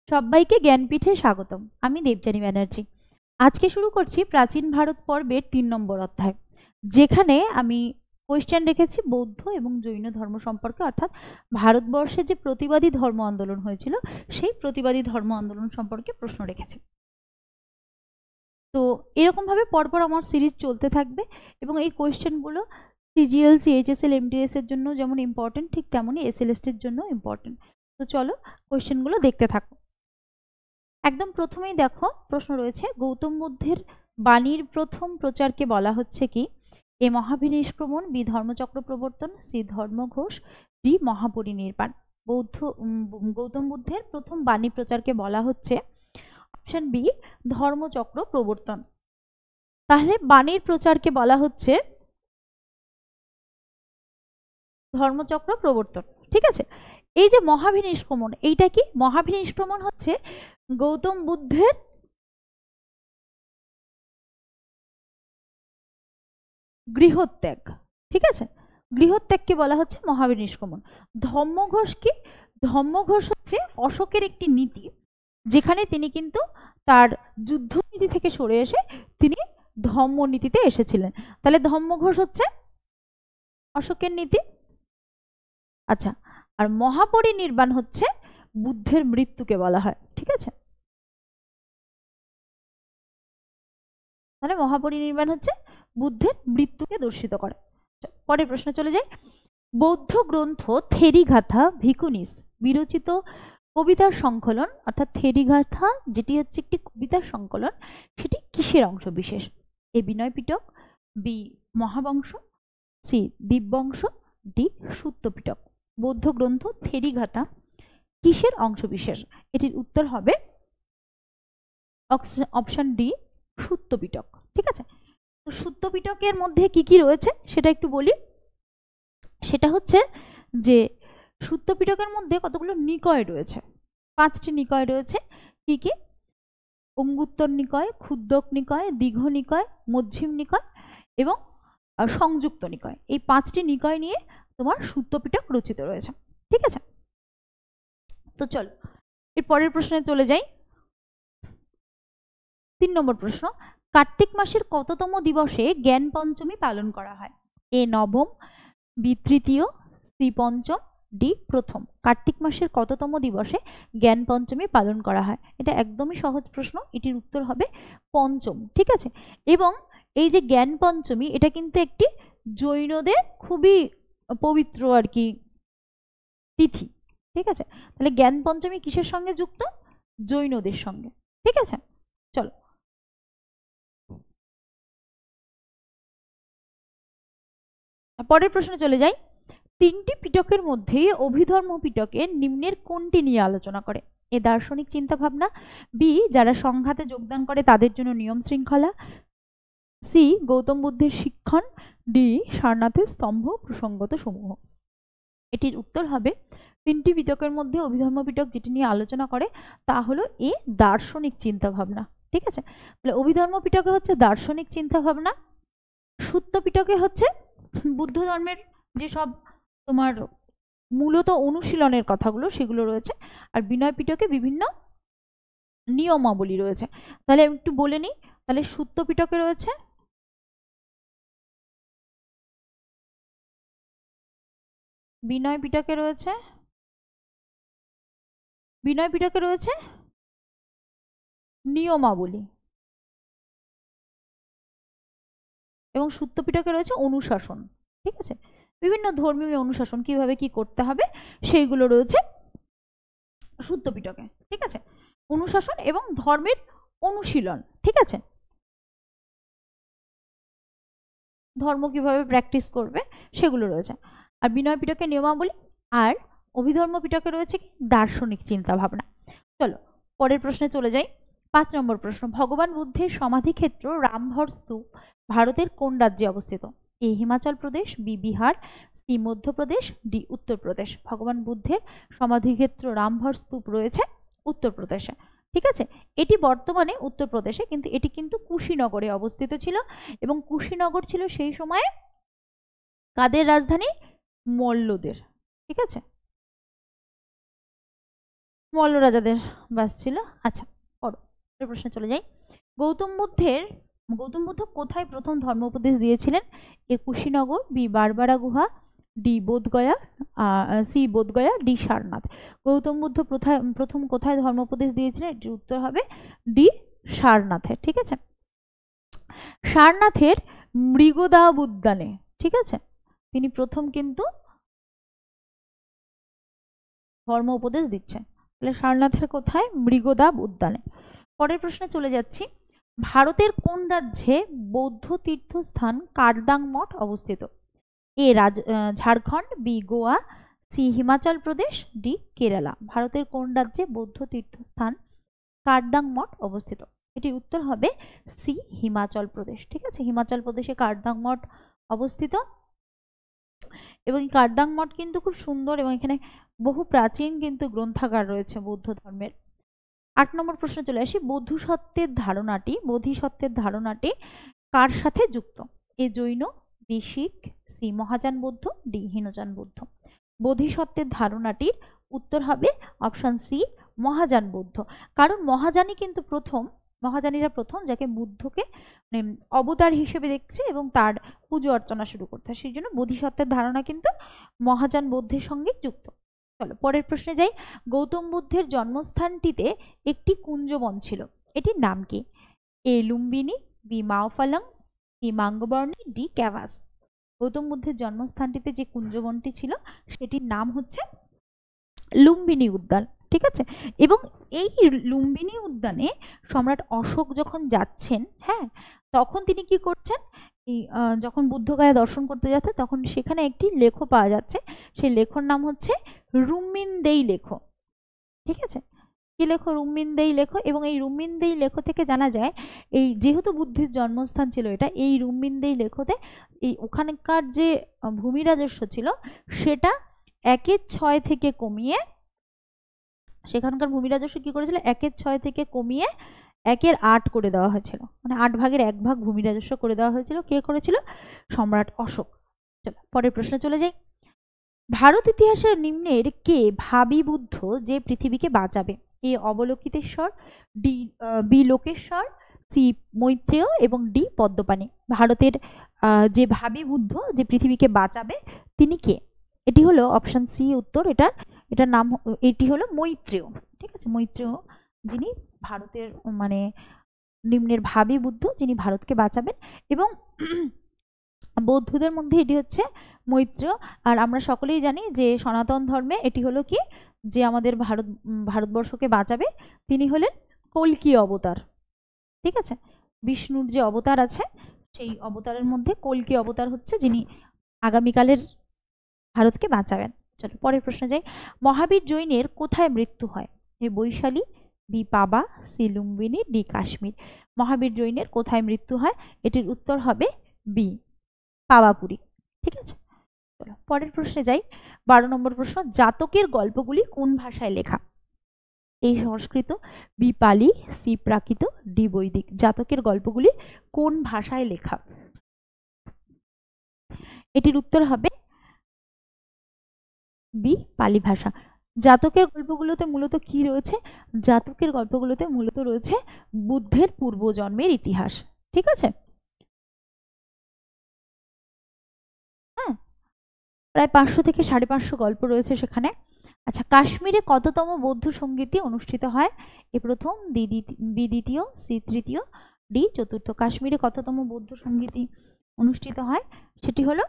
সবাইকে জ্ঞানপীঠে স্বাগতম। আমি দেবযানী ব্যানার্জি। আজকে শুরু করছি প্রাচীন ভারত পর্বের ৩ নম্বর অধ্যায়, যেখানে আমি কোয়েশ্চেন রেখেছি বৌদ্ধ এবং জৈন ধর্ম সম্পর্কে, অর্থাৎ ভারতবর্ষে যে প্রতিবাদী ধর্ম আন্দোলন হয়েছিল সেই প্রতিবাদী ধর্ম আন্দোলন সম্পর্কে প্রশ্ন রেখেছি। তো এরকমভাবে পরপর আমার সিরিজ চলতে থাকবে এবং এই কোয়েশ্চেনগুলো সিজিএল, সিএইচএসএল, এমটিএস এর জন্য যেমন ইম্পর্টেন্ট, ঠিক তেমনই এসএলএসটি এর জন্য ইম্পর্টেন্ট। তো চলো কোয়েশ্চেনগুলো দেখতে থাকো। একদম প্রথমেই দেখো প্রশ্ন রয়েছে, গৌতম বুদ্ধের বাণীর প্রথম প্রচারকে বলা হচ্ছে কি? এ মহাবিনিষ্ক্রমণ, বি ধর্মচক্র প্রবর্তন, সি ধর্মঘোষ, ডি মহাপরিনির্বাণ। গৌতম বুদ্ধের প্রথম বাণী প্রচারকে বলা হচ্ছে অপশন বি ধর্মচক্র প্রবর্তন। তাহলে বাণীর প্রচারকে বলা হচ্ছে ধর্মচক্র প্রবর্তন। ঠিক আছে, এই যে মহাবিনিষ্ক্রমণ, এইটা কি? মহাবিনিষ্ক্রমণ হচ্ছে গৌতম বুদ্ধের গৃহত্যাগ। ঠিক আছে, গৃহত্যাগকে বলা হচ্ছে মহাবিনিষ্ক্রমণ। ধর্মঘোষ কি? ধর্মঘোষ হচ্ছে অশোকের একটি নীতি, যেখানে তিনি কিন্তু তার যুদ্ধনীতি থেকে সরে এসে তিনি ধর্মনীতিতে এসেছিলেন। তাহলে ধর্মঘোষ হচ্ছে অশোকের নীতি। আচ্ছা, আর মহাপরিনির্বাণ হচ্ছে বুদ্ধের মৃত্যুকে বলা হয়। ঠিক আছে, তাহলে মহাপরিনির্বাণ হচ্ছে বুদ্ধের মৃত্যুকে দর্শিত করে। পরের প্রশ্নে চলে যাই। বৌদ্ধ গ্রন্থ থেরিগাথা ভিকুনিস বিরচিত কবিতার সংকলন, অর্থাৎ থেরিগাথা যেটি হচ্ছে একটি কবিতার সংকলন, সেটি কিসের অংশ বিশেষ? A Vinaya Pitaka, B Mahavamsa, C Divyamsha, D Sutta Pitaka. বৌদ্ধ গ্রন্থ থেরিগাথা কিসের অংশ বিশেষ? এটির উত্তর হবে অপশন ডি সুত্ত পিটক। ঠিক আছে, তো সুত্ত পিটকের মধ্যে কি কি রয়েছে সেটা একটু বলি। সেটা হচ্ছে যে সুত্ত পিটকের মধ্যে কতগুলো নিকয় রয়েছে, 5টি নিকয় রয়েছে। কি কি? অঙ্গুত্তর নিকয়, ক্ষুদ্রক নিকয়, দীঘ নিকয়, মধ্যম নিকয় এবং সংযুক্ত নিকয়। এই 5টি নিকয় নিয়ে তোমার সুত্ত পিটক রচিত রয়েছে। ঠিক আছে, তো চলো এর পরের প্রশ্নে চলে যাই। 3 নম্বর প্রশ্ন, কার্তিক মাসের কততম দিবসে জ্ঞান পঞ্চমী পালন করা হয়? এ নবম, বি তৃতীয়, সি পঞ্চম, ডি প্রথম। কার্তিক মাসের কততম দিবসে জ্ঞান পঞ্চমী পালন করা হয়? এটা একদমই সহজ প্রশ্ন, এটির উত্তর হবে পঞ্চম। ঠিক আছে, এবং এই যে জ্ঞান পঞ্চমী, এটা কিন্তু একটি জৈনদের খুবই পবিত্র আর কি তিথি। ঠিক আছে, তাহলে জ্ঞান পঞ্চমী কিসের সঙ্গে যুক্ত? জৈনদের সঙ্গে। ঠিক আছে, চলো পরের প্রশ্নে চলে যাই। 3টি পিটকের মধ্যে অভিধর্ম পিটকে নিম্নের কোনটি নিয়ে আলোচনা করে? এ দার্শনিক চিন্তা ভাবনা, বি যারা সংঘাতে যোগদান করে তাদের জন্য নিয়ম শৃঙ্খলা, সি গৌতম বুদ্ধের শিক্ষণ, ডি সারনাথের স্তম্ভ প্রসঙ্গত সমূহ। এটির উত্তর হবে 3টি পিটকের মধ্যে অভিধর্ম পিটক যেটি নিয়ে আলোচনা করে তা হলো এ দার্শনিক চিন্তা ভাবনা। ঠিক আছে, তাহলে অভিধর্ম পিটকে হচ্ছে দার্শনিক চিন্তা ভাবনা, সুত্ত পিটকে হচ্ছে বুদ্ধ ধর্মের যেসব তোমার মূলত অনুশীলনের কথাগুলো সেগুলো রয়েছে, আর বিনয় পিটকে বিভিন্ন নিয়মাবলী রয়েছে। তাহলে একটু বলে নিই, তাহলে সুত্ত পিটকে রয়েছে বিনয় পিটকে রয়েছে নিয়মাবলী এবং সুত্ত পিটকে রয়েছে অনুশাসন। ঠিক আছে, বিভিন্ন ধর্মীয় অনুশাসন কিভাবে কি করতে হবে সেইগুলো রয়েছে সুত্ত পিটকে। ঠিক আছে, অনুশাসন এবং ধর্মের অনুশীলন। ঠিক আছে, ধর্ম কিভাবে প্র্যাকটিস করবে সেগুলো রয়েছে। আর বিনয় পিটকে নিয়মাবলী, আর অভিধর্ম পিটকে রয়েছে কি দার্শনিক চিন্তা ভাবনা। চলো পরের প্রশ্নে চলে যাই। 5 নম্বর প্রশ্ন, ভগবান বুদ্ধের সমাধি ক্ষেত্র রামভর স্তূপ ভারতের কোন রাজ্যে অবস্থিত? A Himachal Pradesh, B Bihar, C Madhya Pradesh, D Uttar Pradesh. ভগবান বুদ্ধের সমাধিক্ষেত্র রামভর স্তূপ রয়েছে উত্তরপ্রদেশে। ঠিক আছে, এটি বর্তমানে উত্তরপ্রদেশে, কিন্তু এটি কিন্তু কুশীনগরে অবস্থিত ছিল এবং কুশীনগর ছিল সেই সময়ে কাদের রাজধানী? মল্লদের। ঠিক আছে, মল্ল রাজাদের বাস ছিল। আচ্ছা, পড়ো প্রশ্নে চলে যাই। গৌতম বুদ্ধ কোথায় প্রথম ধর্ম উপদেশ দিয়েছিলেন? এ কুশীনগর, বি বারবারা গুহা, D Bodhgaya, C Bodhgaya, D Sarnath. Gautam Buddha প্রথম কোথায় ধর্ম উপদেশ দিয়েছিলেন? এটির উত্তর হবে ডি সারনাথে। ঠিক আছে, সারনাথের মৃগদাব উদ্যানে। ঠিক আছে, তিনি প্রথম কিন্তু ধর্ম উপদেশ দিচ্ছেন। তাহলে সারনাথের কোথায়? মৃগদাব উদ্যানে। পরের প্রশ্নে চলে যাচ্ছি। ভারতের কোন রাজ্যে বৌদ্ধ তীর্থস্থান কার্দাং মঠ অবস্থিত? এ Jharkhand, B Goa, C Himachal Pradesh, D Kerala. ভারতের কোন রাজ্যে বৌদ্ধ তীর্থস্থান কার্দাং মঠ অবস্থিত? এটির উত্তর হবে সি হিমাচল প্রদেশ। ঠিক আছে, হিমাচল প্রদেশে কার্দাং মঠ অবস্থিত এবং কার্দাং মঠ কিন্তু খুব সুন্দর এবং এখানে বহু প্রাচীন কিন্তু গ্রন্থাগার রয়েছে বৌদ্ধ ধর্মের। 8 নম্বর প্রশ্নে চলে আসি। বোধিসত্ত্বের ধারণাটি কার সাথে যুক্ত? এ জৈন, বি শিখ, সি মহাযান বৌদ্ধ, ডি হীনযান বৌদ্ধ। বোধিসত্ত্বের ধারণাটির উত্তর হবে অপশন সি মহাযান বৌদ্ধ। কারণ মহাযানীরা প্রথম যাকে বুদ্ধকে অবতার হিসেবে দেখছে এবং তার পুজো অর্চনা শুরু করতে, সেই জন্য বোধিসত্ত্বের ধারণা কিন্তু মহাযান বৌদ্ধের সঙ্গে যুক্ত। চলো পরের প্রশ্নে যাই। গৌতম বুদ্ধের জন্মস্থানটিতে একটি কুঞ্জবন ছিল, এটির নাম কি? A Lumbini, B Mawphlang, C Mangbarni, D ক্যাভাস। গৌতম বুদ্ধের জন্মস্থানটিতে যে কুঞ্জবনটি ছিল সেটির নাম হচ্ছে লুম্বিনী উদ্যান। ঠিক আছে, এবং এই লুম্বিনী উদ্যানে সম্রাট অশোক যখন যাচ্ছেন, হ্যাঁ, তখন তিনি কি করছেন? যখন বুদ্ধগয়া দর্শন করতে যাচ্ছে তখন সেখানে একটি লেখ পাওয়া যাচ্ছে, সেই লেখর নাম হচ্ছে রুমিনদেই লেখ। ঠিক আছে, কি লেখো? রুমিনদেই লেখ। এবং এই রুমিনদেই লেখ থেকে জানা যায় এই যেহেতু বুদ্ধের জন্মস্থান ছিল এটা, এই রুমিনদেই লেখতে এই ওখানকার যে ভূমি রাজস্ব ছিল সেটা 1/6 থেকে কমিয়ে, সেখানকার ভূমি রাজস্ব কি করেছিল? 1/6 থেকে কমিয়ে 1/8 করে দেওয়া হয়েছিল, মানে 8 ভাগের 1 ভাগ ভূমি রাজস্ব করে দেওয়া হয়েছিল। কে করেছিল? সম্রাট অশোক। চলো পরের প্রশ্নে চলে যাই। ভারত ইতিহাসের নিম্নের কে ভাবী বুদ্ধ যে পৃথিবীকে বাঁচাবে? এ অবলোকিতেশ্বর, বি লোকেশ্বর, সি মৈত্রেয় এবং ডি পদ্মপাণি। ভারতের যে ভাবী বুদ্ধ যে পৃথিবীকে বাঁচাবে তিনি কে? এটি হলো অপশন সি উত্তর। এটার নাম, এটি হলো মৈত্রেয়। ঠিক আছে, মৈত্রেয় যিনি ভারতের মানে নিম্নের ভাবী বুদ্ধ যিনি ভারতকে বাঁচাবেন, এবং বৌদ্ধদের মধ্যে এটি হচ্ছে মৈত্রেয়। আর আমরা সকলেই জানি যে সনাতন ধর্মে এটি হলো কি, যে আমাদের ভারতবর্ষকে বাঁচাবে তিনি হলেন কল্কি অবতার। ঠিক আছে, বিষ্ণুর যে অবতার আছে সেই অবতারের মধ্যে কল্কি অবতার হচ্ছে যিনি আগামীকালের ভারতকে বাঁচাবেন। চলো পরের প্রশ্নে যাই। মহাবীর জৈনের কোথায় মৃত্যু হয়? এ বৈশালী, বি পাবা, সি লুম্বিনী, ডি কাশ্মীর। মহাবীর জৈনের কোথায় মৃত্যু হয়? এটির উত্তর হবে বি পাওয়াপুরী। ঠিক আছে, চলো পরের প্রশ্নে যাই। 12 নম্বর প্রশ্ন। জাতকের গল্পগুলি কোন ভাষায় লেখা? এ সংস্কৃত, বি পালি, সি প্রাকৃত, ডি বৈদিক। জাতকের গল্পগুলি কোন ভাষায় লেখা? এটির উত্তর হবে বি পালি ভাষা। জাতকের গল্পগুলোতে মূলত কি রয়েছে? জাতকের গল্পগুলোতে মূলত রয়েছে বুদ্ধের পূর্বজন্মের ইতিহাস। ঠিক আছে, হ্যাঁ, প্রায় 500 থেকে 550 গল্প রয়েছে সেখানে। আচ্ছা, কাশ্মীরে কততম বৌদ্ধ সঙ্গীতি অনুষ্ঠিত হয়? এ প্রথম, বি দ্বিতীয়, সি তৃতীয়, ডি চতুর্থ। কাশ্মীরে কততম বৌদ্ধ সঙ্গীতি অনুষ্ঠিত হয়? সেটি হলো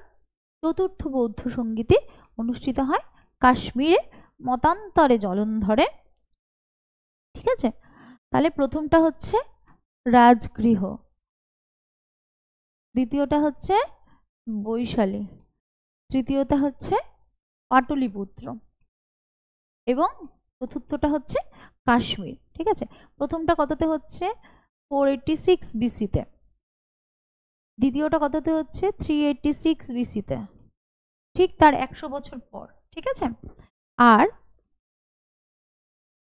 চতুর্থ বৌদ্ধ সঙ্গীতি অনুষ্ঠিত হয় কাশ্মীরে মতান্তরে জলন্ধরে। ঠিক আছে, তাহলে প্রথমটা হচ্ছে রাজগৃহ, দ্বিতীয়টা হচ্ছে বৈশালী, তৃতীয়টা হচ্ছে পাটলিপুত্র এবং চতুর্থটা হচ্ছে কাশ্মীর। ঠিক আছে, প্রথমটা কততে হচ্ছে? 486 বিসিতে, দ্বিতীয়টা কততে হচ্ছে? 386 বিসিতে, ঠিক তার 100 বছর পর। ঠিক আছে, আর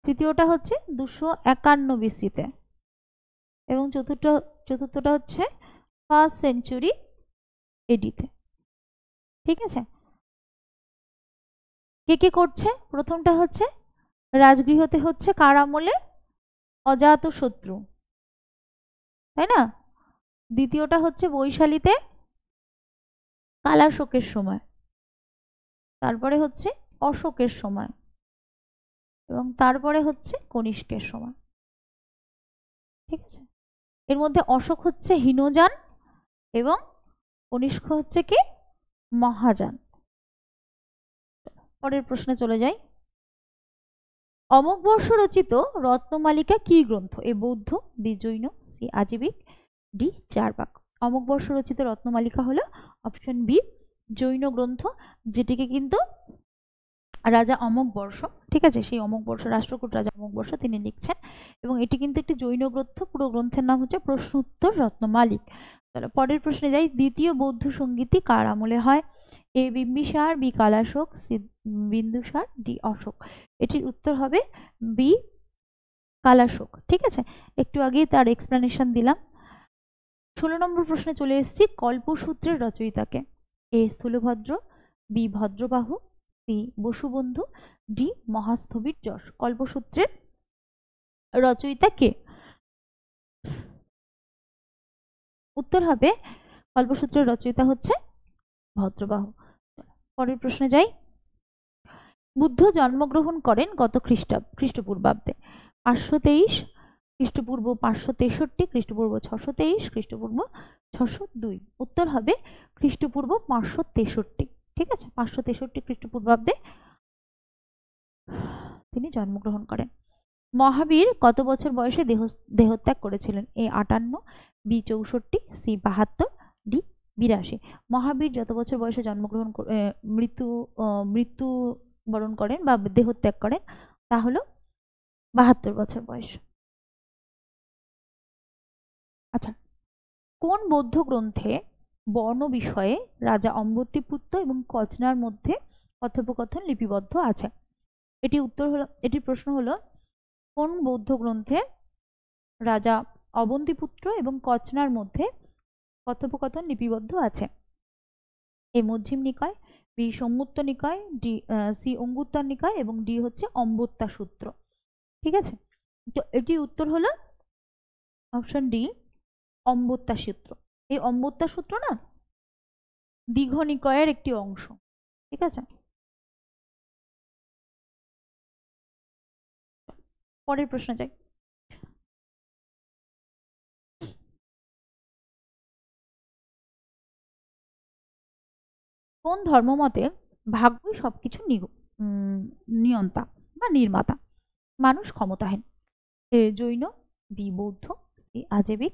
তৃতীয়টা হচ্ছে 251 বিসিতে এবং চতুর্থটা হচ্ছে 1st সেঞ্চুরি এডিতে। ঠিক আছে, কে কে করছে? প্রথমটা হচ্ছে রাজগৃহতে হচ্ছে কার আমলে? অজাত শত্রু, তাই না? দ্বিতীয়টা হচ্ছে বৈশালীতে কালাশোকের সময়, তারপরে হচ্ছে অশোকের সময়, এবং তারপরে হচ্ছে কনিষ্কের সময়। ঠিক আছে, এর মধ্যে অশোক হচ্ছে হীনযান এবং কনিষ্ক হচ্ছে কি? মহাযান। পরের প্রশ্নে চলে যাই। অমোঘবর্ষ রচিত রত্নমালিকা কি গ্রন্থ? এ বৌদ্ধ, বি জৈন, সি আজীবিক, ডি চারবাক। অমোঘবর্ষ রচিত রত্নমালিকা হলো অপশন বি জৈন গ্রন্থ, যেটিকে কিন্তু রাজা অমোঘবর্ষ, ঠিক আছে, সেই অমোঘবর্ষ রাষ্ট্রকূট রাজা অমোঘবর্ষ তিনি লিখছেন, এবং এটি কিন্তু একটি জৈন গ্রন্থ। পুরো গ্রন্থের নাম হচ্ছে প্রশ্ন উত্তর রত্নমালিক। তাহলে পরের প্রশ্নে যাই। দ্বিতীয় বৌদ্ধ সঙ্গীতি কার আমলে হয়? A Bimbisara, B Kalashoka, C Bindusara, D Ashoka. এটির উত্তর হবে বি কালাশোক। ঠিক আছে, একটু আগেই তার এক্সপ্লেনেশন দিলাম। 16 নম্বর প্রশ্নে চলে এসেছি। কল্পসূত্রের রচয়িতাকে? A Sthulabhadra, B Bhadrabahu, C Vasubandhu, D Mahasthavir Yash. কল্পসূত্রের রচয়িতা কে? উত্তর হবে কল্পসূত্রের রচয়িতা হচ্ছে ভদ্রবাহু। পরের প্রশ্নে যাই। বুদ্ধ জন্মগ্রহণ করেন কত খ্রিস্টপূর্বাব্দে? 523, খ্রিস্টপূর্ব 563, খ্রিস্টপূর্ব 623, খ্রিস্টপূর্ব 602। উত্তর হবে খ্রিস্টপূর্ব 563। ঠিক আছে, 563 খ্রিস্টপূর্বাব্দে তিনি জন্মগ্রহণ করেন। মহাবীর কত বছর বয়সে দেহত্যাগ করেছিলেন? এ 58, বি 64, সি 72, ডি 82। মহাবীর যত বছর বয়সে জন্মগ্রহণ মৃত্যুবরণ করেন বা দেহত্যাগ করেন তা হলো 72 বছর বয়স। আচ্ছা, কোন বৌদ্ধ গ্রন্থে বর্ণ বিষয়ে রাজা অম্বতীপুত্র এবং কচনার মধ্যে কথোপকথন লিপিবদ্ধ আছে? এটির প্রশ্ন হলো কোন বৌদ্ধ গ্রন্থে রাজা অবন্তিপুত্র এবং কচনার মধ্যে কথোপকথন লিপিবদ্ধ আছে? এ মধ্যম নিকায়, বি সম্মুত্ত নিকায়, ডি সি অঙ্গুত্তর নিকায়, এবং ডি হচ্ছে অম্বত্যা সূত্র। ঠিক আছে, তো এটির উত্তর হলো অপশন ডি অম্বত্যা সূত্র। এই অম্বত্যা সূত্র না দীঘ নিকায়ের একটি অংশ। ঠিক আছে, পরের প্রশ্ন যাই। কোন ধর্মমতে ভাগ্যই সবকিছু নিয়ন্তা বা নির্মাতা, মানুষ ক্ষমতাহীন? এ জৈন, বি বৌদ্ধ, সি আজীবিক,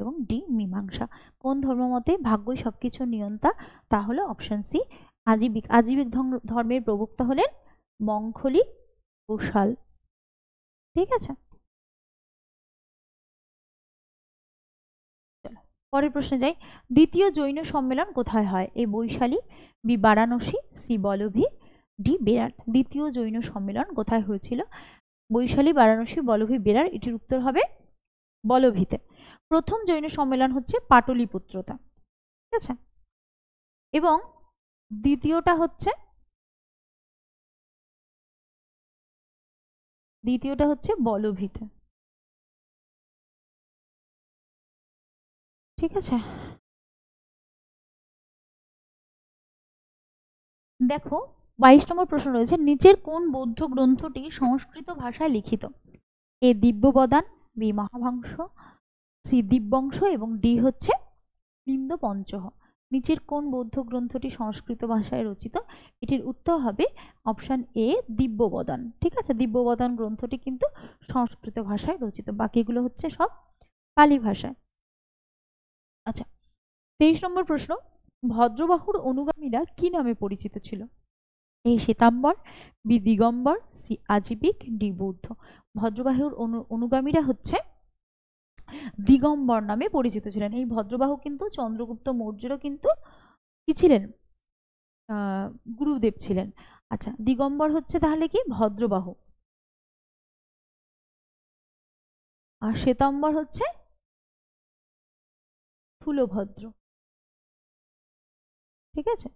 এবং ডি মীমাংসা। কোন ধর্মমতে ভাগ্যই সবকিছু নিয়ন্তা? তা হলো অপশন সি আজীবিক। আজীবিক ধর্মের প্রবক্তা হলেন মঙ্খলি গোসাল। ঠিক আছে, পরের প্রশ্নে যাই। দ্বিতীয় জৈন সম্মেলন কোথায় হয়? A Vaishali, B Varanasi, C Valabhi, D Berar. দ্বিতীয় জৈন সম্মেলন কোথায় হয়েছিল? বৈশালী, বারাণসী, বলভী, বেরার। এটির উত্তর হবে বলভীতে। প্রথম জৈন সম্মেলন হচ্ছে পাটলিপুত্রতা। ঠিক আছে, এবং দ্বিতীয়টা হচ্ছে বলভীতে। ঠিক আছে, দেখো 22 নম্বর প্রশ্ন রয়েছে। নিচের কোন বৌদ্ধ গ্রন্থটি সংস্কৃত ভাষায় লিখিত? এ দিব্যবদান, বি মহাভাংশ, সি দিব্যংশ, এবং ডি হচ্ছে লিন্দ পঞ্চহ। নিচের কোন বৌদ্ধ গ্রন্থটি সংস্কৃত ভাষায় রচিত? এটির উত্তর হবে অপশন এ দিব্যবদান। ঠিক আছে, দিব্যবদান গ্রন্থটি কিন্তু সংস্কৃত ভাষায় রচিত, বাকিগুলো হচ্ছে সব পালি ভাষায়। আচ্ছা, 23 নম্বর প্রশ্ন। ভদ্রবাহুর অনুগামীরা কি নামে পরিচিত ছিল? এ শ্বেতাম্বর, বি দিগম্বর, সি আজীবিক, ডি বৌদ্ধ। ভদ্রবাহুর অনুগামীরা হচ্ছে দিগম্বর নামে পরিচিত ছিলেন। এই ভদ্রবাহু কিন্তু চন্দ্রগুপ্ত মৌর্যেরও কিন্তু কি ছিলেন? গুরুদেব ছিলেন। আচ্ছা, দিগম্বর হচ্ছে তাহলে কি? ভদ্রবাহু। আর শ্বেতাম্বর হচ্ছে স্থূলভদ্র। ঠিক আছে,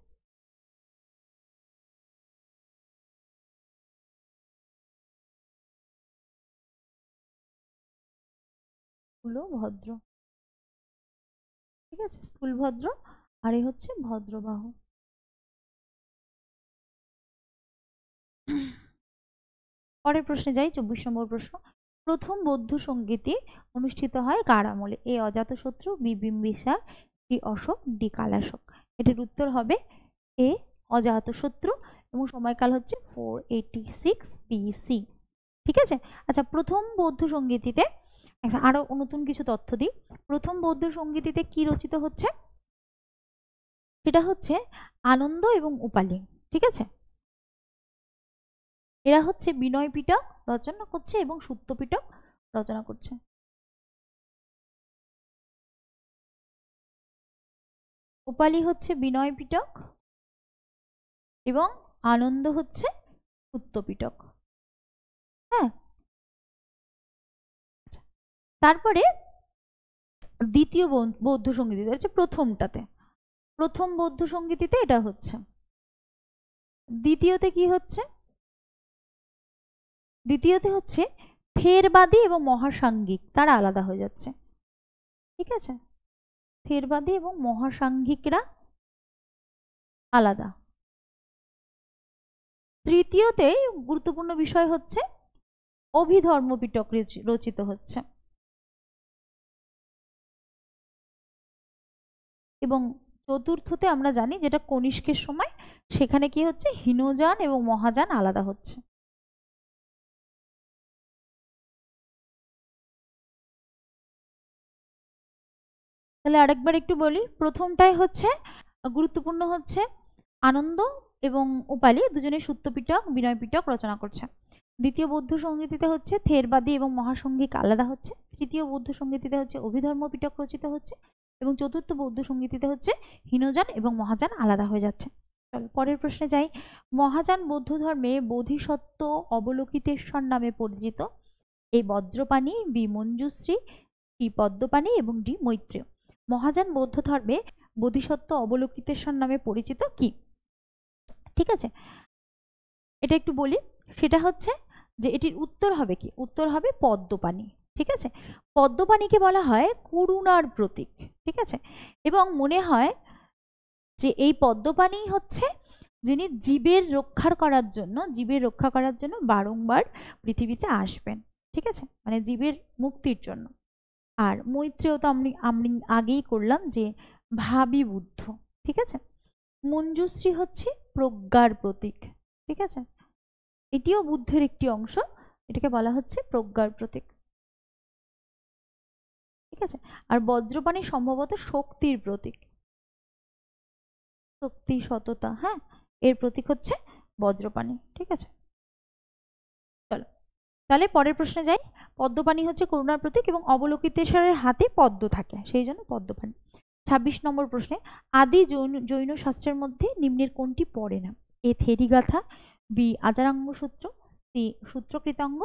স্থূলভদ্র, ঠিক আছে, স্থূলভদ্র, আর এই হচ্ছে ভদ্রবাহু। পরের প্রশ্নে যাই, 24 নম্বর প্রশ্ন। প্রথম বৌদ্ধ সঙ্গীতি অনুষ্ঠিত হয় কার আমলে? A Ajatashatru, B Bimbisara, C Ashoka, D Kalashoka. এটির উত্তর হবে এ অজাতশত্রু এবং সময়কাল হচ্ছে 486 BC। ঠিক আছে। আচ্ছা, প্রথম বৌদ্ধ সঙ্গীতিতে আরো নতুন কিছু তথ্য দিই। প্রথম বৌদ্ধ সঙ্গীতিতে কি রচিত হচ্ছে? সেটা হচ্ছে আনন্দ এবং উপালি। ঠিক আছে, এরা হচ্ছে বিনয় পিটক রচনা করছে এবং সুত্ত পিটক রচনা করছে। উপালি হচ্ছে বিনয় পিটক এবং আনন্দ হচ্ছে সুত্ত পিটক। হ্যাঁ, তারপরে দ্বিতীয় বৌদ্ধ সঙ্গীতিতে হচ্ছে প্রথমটাতে, প্রথম বৌদ্ধ সঙ্গীতিতে এটা হচ্ছে। দ্বিতীয়তে কি হচ্ছে? দ্বিতীয়তে হচ্ছে থেরবাদী এবং মহাসাঙ্গিক, তারা আলাদা হয়ে যাচ্ছে। ঠিক আছে, থেরবাদী এবং মহাসাঙ্গিকরা আলাদা। তৃতীয়তে গুরুত্বপূর্ণ বিষয় হচ্ছে অভিধর্ম পিটক রচিত হচ্ছে এবং চতুর্থতে আমরা জানি যেটা কনিষ্কের সময়, সেখানে কি হচ্ছে হীনযান এবং মহাযান আলাদা হচ্ছে। তাহলে আরেকবার একটু বলি, প্রথমটাই হচ্ছে গুরুত্বপূর্ণ হচ্ছে আনন্দ এবং উপালি দুজনে সুত্ত পিটক বিনয় পিটক রচনা করছে। দ্বিতীয় বৌদ্ধ সঙ্গীতিতে হচ্ছে থেরবাদী এবং মহাসঙ্গিক আলাদা হচ্ছে। তৃতীয় বৌদ্ধ সঙ্গীতিতে হচ্ছে অভিধর্ম পিটক রচিত হচ্ছে এবং চতুর্থ বৌদ্ধ সঙ্গীতিতে হচ্ছে হীনযান এবং মহাযান আলাদা হয়ে যাচ্ছে। চলো পরের প্রশ্নে যাই। মহাযান বৌদ্ধ ধর্মে বোধিসত্ত্ব অবলোকিতেশ্বর নামে পরিচিত এই বজ্রপাণি, বি মঞ্জুশ্রী, সি পদ্মপাণি এবং ডি মৈত্রেয়। মহাযান বৌদ্ধ ধর্মে বোধিসত্ত্ব অবলোকিতেশ্বর নামে পরিচিত কি? ঠিক আছে, এটা একটু বলি। সেটা হচ্ছে যে এটির উত্তর হবে কি? উত্তর হবে পদ্মপাণি। ঠিক আছে, পদ্মপাণিকে বলা হয় করুণার প্রতীক। ঠিক আছে, এবং মনে হয় যে এই পদ্মপাণি হচ্ছে যিনি জীবের রক্ষা করার জন্য বারংবার পৃথিবীতে আসবেন। ঠিক আছে, মানে জীবের মুক্তির জন্য। আর মৈত্রেয় তো আমি আগেই করলাম যে ভাবী বুদ্ধ। ঠিক আছে, মঞ্জুশ্রী হচ্ছে প্রজ্ঞার প্রতীক। ঠিক আছে, এটিও বুদ্ধের একটি অংশ, এটাকে বলা হচ্ছে প্রজ্ঞার প্রতীক। ঠিক আছে, আর বজ্রপাণি সম্ভবত শক্তির প্রতীক, শক্তি সততা, হ্যাঁ, এর প্রতীক হচ্ছে বজ্রপাণি। ঠিক আছে, চলো তাহলে পরের প্রশ্নে যাই। পদ্মপাণি হচ্ছে করুণার প্রতীক এবং অবলোকিতেশ্বরের হাতে পদ্ম থাকে, সেই জন্য পদ্মপাণি। 26 নম্বর প্রশ্নে, আদি জৈন শাস্ত্রের মধ্যে নিম্নের কোনটি পড়ে না? এ থেরিগাথা, বি আজারাঙ্গ সূত্র, সি সূত্রকৃতাঙ্গ,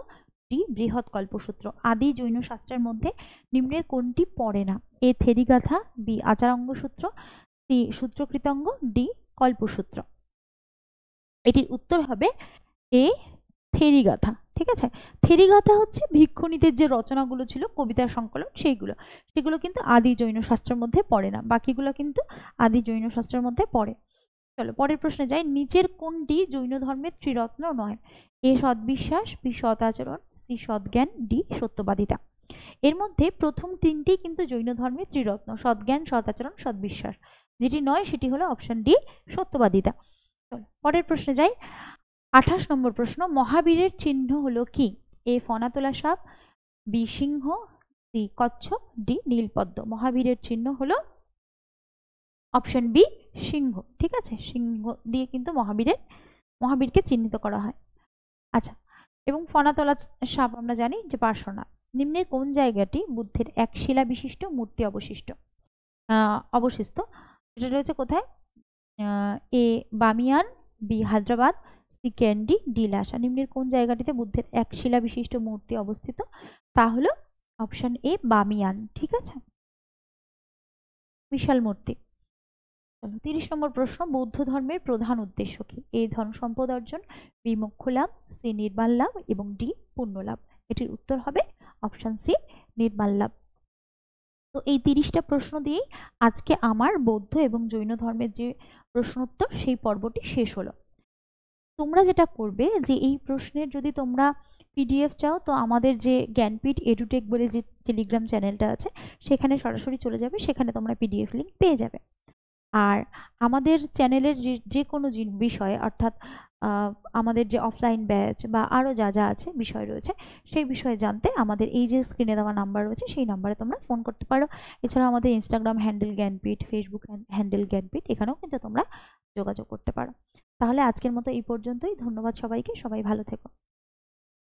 ডি বৃহৎ কল্পসূত্র। আদি জৈন শাস্ত্রের মধ্যে নিম্নের কোনটি পড়ে না? এ থেরিগাথা, বি আচারাঙ্গ সূত্র, সি সূত্রকৃতাঙ্গ, ডি কল্পসূত্র। এটির উত্তর হবে এ থেরিগাথা। ঠিক আছে, থেরিগাথা হচ্ছে ভিক্ষুণীদের যে রচনাগুলো ছিল, কবিতার সংকলন, সেগুলো কিন্তু আদি জৈন শাস্ত্রের মধ্যে পড়ে না, বাকিগুলো কিন্তু আদি জৈন শাস্ত্রের মধ্যে পড়ে। চলো পরের প্রশ্নে যাই। নিচের কোনটি জৈন ধর্মের ত্রিরত্ন নয়? এ সদ্বিশ্বাস, বি সৎ আচরণ, সি সৎজ্ঞান, ডি সত্যবাদিতা। এর মধ্যে প্রথম তিনটি কিন্তু জৈন ধর্মের ত্রিরত্ন, সৎজ্ঞান, সৎ আচরণ, সদ্বিশ্বাস। যেটি নয় সেটি হলো অপশন ডি সত্যবাদিতা। চলো পরের প্রশ্নে যাই। 28 নম্বর প্রশ্ন, মহাবীরের চিহ্ন হলো কি? এ ফনাতোলা সাপ, বি সিংহ, সি কচ্ছপ, ডি নীলপদ্ম। মহাবীরের চিহ্ন হলো অপশন বি সিংহ। ঠিক আছে, সিংহ দিয়ে কিন্তু মহাবীরকে চিহ্নিত করা হয়। আচ্ছা, এবং ফনাতলা সাপ আমরা জানি যে পার্শ্বনাথ। নিম্নের কোন জায়গাটি বুদ্ধের এক শিলা বিশিষ্ট মূর্তি অবশিষ্ট অবশিষ্ট? এটা রয়েছে কোথায়? A Bamiyan, B Hyderabad, C Kandy, D Lhasa. নিম্নের কোন জায়গাটিতে বুদ্ধের এক শিলা বিশিষ্ট মূর্তি অবস্থিত? তা হলো অপশন এ বামিয়ান। ঠিক আছে, বিশাল মূর্তি। 30 নম্বর প্রশ্ন, বৌদ্ধ ধর্মের প্রধান উদ্দেশ্য কি? এ ধন সম্পদ অর্জন, বি মোক্ষ লাভ, সি নির্বাণ লাভ এবং ডি পুণ্য লাভ। এটির উত্তর হবে অপশন সি নির্বাণ লাভ। তো এই 30টা প্রশ্ন দিয়েই আজকে আমার বৌদ্ধ এবং জৈন ধর্মের যে প্রশ্নোত্তর সেই পর্বটি শেষ হলো। তোমরা যেটা করবে যে এই প্রশ্নের যদি তোমরা পিডিএফ চাও তো আমাদের যে জ্ঞানপীঠ এডুটেক বলে যে টেলিগ্রাম চ্যানেলটা আছে সেখানে সরাসরি চলে যাবে, সেখানে তোমরা পিডিএফ লিঙ্ক পেয়ে যাবে। আর আমাদের চ্যানেলের যে কোনো বিষয় অর্থাৎ আমাদের যে অফলাইন ব্যাচ বা আরও যা যা আছে বিষয় রয়েছে সেই বিষয়ে জানতে আমাদের এই যে স্ক্রিনে দেওয়া নাম্বার রয়েছে সেই নাম্বারে তোমরা ফোন করতে পারো। এছাড়াও আমাদের Instagram handle Jnanpith, Facebook handle Jnanpith, এখানেও কিন্তু তোমরা যোগাযোগ করতে পারো। তাহলে আজকের মতো এই পর্যন্তই। ধন্যবাদ সবাইকে, সবাই ভালো থেকো।